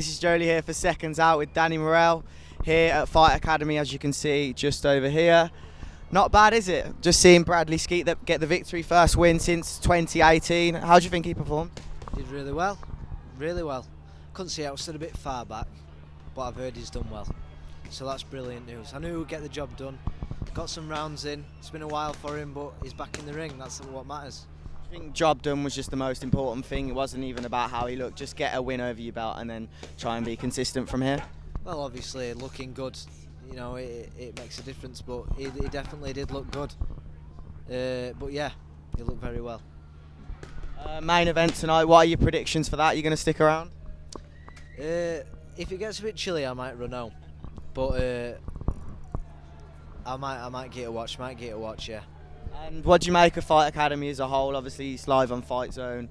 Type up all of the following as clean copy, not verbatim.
This is Joe Leigh here for Seconds Out with Danny Murrell here at Fight Academy, as you can see just over here. Not bad, is it? Just seeing Bradley Skeet get the victory, first win since 2018. How do you think he performed? Did really well, really well. Couldn't see it, I was still a bit far back, but I've heard he's done well. So that's brilliant news. I knew he would get the job done. Got some rounds in. It's been a while for him, but he's back in the ring. That's what matters. I think job done was just the most important thing. It wasn't even about how he looked. Just get a win over your belt and then try and be consistent from here. Well, obviously looking good, you know, it makes a difference. But he definitely did look good. But yeah, he looked very well. Main event tonight. What are your predictions for that? You're going to stick around? If it gets a bit chilly, I might run home. But I might get a watch. Yeah. And what do you make of Fight Academy as a whole? Obviously, it's live on Fight Zone.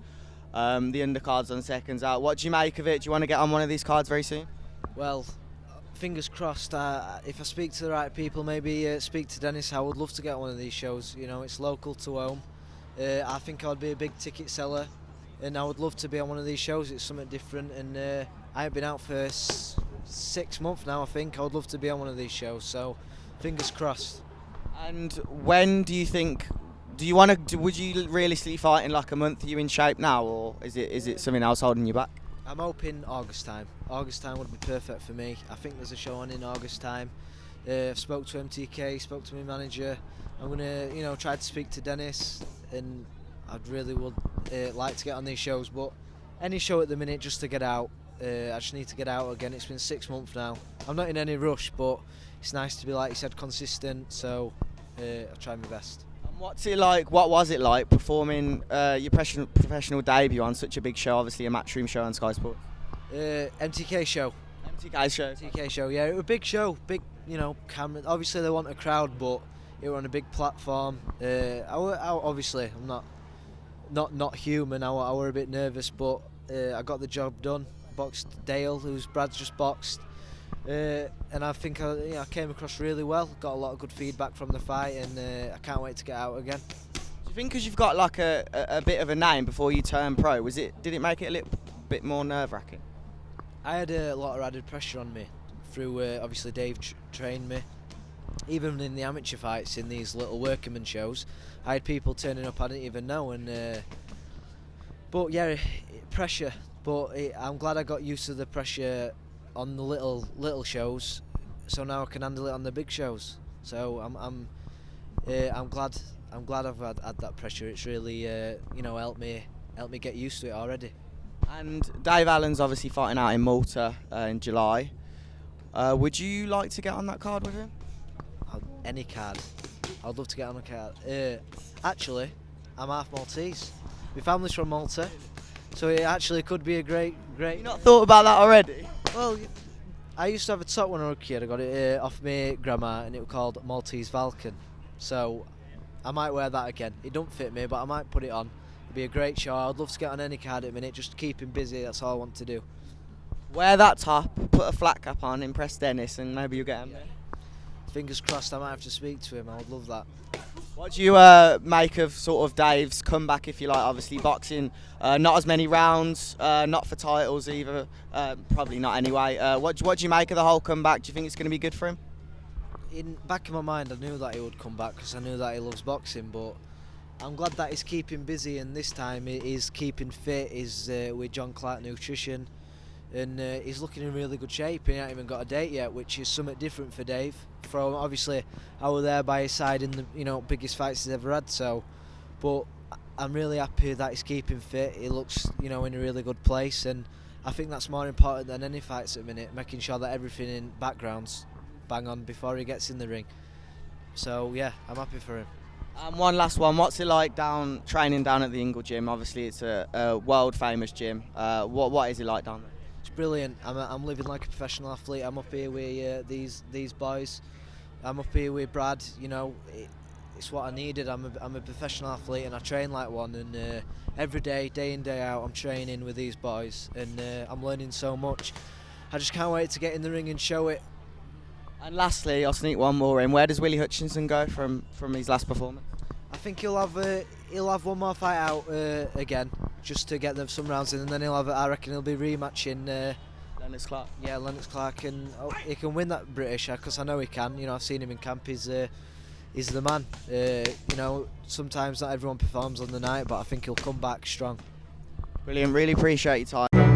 The undercards on Seconds Out. What do you make of it? Do you want to get on one of these cards very soon? Well, fingers crossed. If I speak to the right people, maybe speak to Dennis. I would love to get on one of these shows. You know, it's local to home. I think I'd be a big ticket seller, and I would love to be on one of these shows. It's something different, and I have been out for 6 months now. I think I would love to be on one of these shows. So, fingers crossed. And when do you think? Do you want to? Would you realistically fight in like a month? Are you in shape now, or is it something else holding you back? I'm hoping August time. August time would be perfect for me. I think there's a show on in August time. I've spoke to MTK, spoke to my manager. I'm gonna, try to speak to Dennis, and I'd really would like to get on these shows. But any show at the minute, just to get out. I just need to get out again. It's been 6 months now. I'm not in any rush, but it's nice to be, like you said, consistent. So I'll try my best. And what's it like? What was it like performing your professional debut on such a big show? Obviously, a Matchroom show on Sky Sports. MTK show. MTK show. Yeah, it was a big show. Big, camera. Obviously, they want a crowd, but it was on a big platform. Obviously, I'm not human. I were a bit nervous, but I got the job done. Boxed Dale, who's Brad's just boxed, and I think I came across really well. Got a lot of good feedback from the fight, and I can't wait to get out again. Do you think because you've got like a bit of a name before you turn pro, did it make it a little bit more nerve-wracking? I had a lot of added pressure on me through obviously Dave trained me. Even in the amateur fights, in these little workman shows, I had people turning up I didn't even know, and but yeah, pressure. But I'm glad I got used to the pressure on the little shows, so now I can handle it on the big shows. So I'm glad I've had that pressure. It's really helped me get used to it already. And Dave Allen's obviously fighting out in Malta in July. Would you like to get on that card with him? Any card. I'd love to get on a card. Actually, I'm half Maltese. My family's from Malta. So it actually could be a great. You not thought about that already? Well, I used to have a top when I was a kid. I got it off my grandma, and it was called Maltese Falcon. So I might wear that again. It don't fit me, but I might put it on. It'd be a great show. I'd love to get on any card at the minute, just to keep him busy. That's all I want to do. Wear that top, put a flat cap on, impress Dennis, and maybe you'll get him there. Fingers crossed. I might have to speak to him. I would love that. What do you make of sort of Dave's comeback, if you like? Obviously boxing, not as many rounds, not for titles either, probably not anyway. What do you make of the whole comeback? Do you think it's going to be good for him? In back of my mind, I knew that he would come back because I knew that he loves boxing, but I'm glad that he's keeping busy, and this time he's keeping fit. He's with John Clark Nutrition, and he's looking in really good shape. He hasn't even got a date yet, which is something different for Dave. From obviously, I was there by his side in the biggest fights he's ever had. So, but I'm really happy that he's keeping fit. He looks in a really good place, and I think that's more important than any fights at the minute. Making sure that everything in background's bang on before he gets in the ring. So yeah, I'm happy for him. One last one. What's it like training down at the Ingle Gym? Obviously, it's a world famous gym. What is it like down there? It's brilliant. I'm living like a professional athlete. I'm up here with these boys. I'm up here with Brad. It's what I needed. I'm a professional athlete, and I train like one. And every day in day out, I'm training with these boys, and I'm learning so much. I just can't wait to get in the ring and show it. And lastly, I'll sneak one more in. Where does Willie Hutchinson go from his last performance? I think he'll have one more fight out again, just to get them some rounds in, and then I reckon he'll be rematching Lennox Clark. Yeah, Lennox Clark, and he can win that British because I know he can. You know, I've seen him in camp. He's the man. You know, sometimes not everyone performs on the night, but I think he'll come back strong. Brilliant. Really appreciate your time.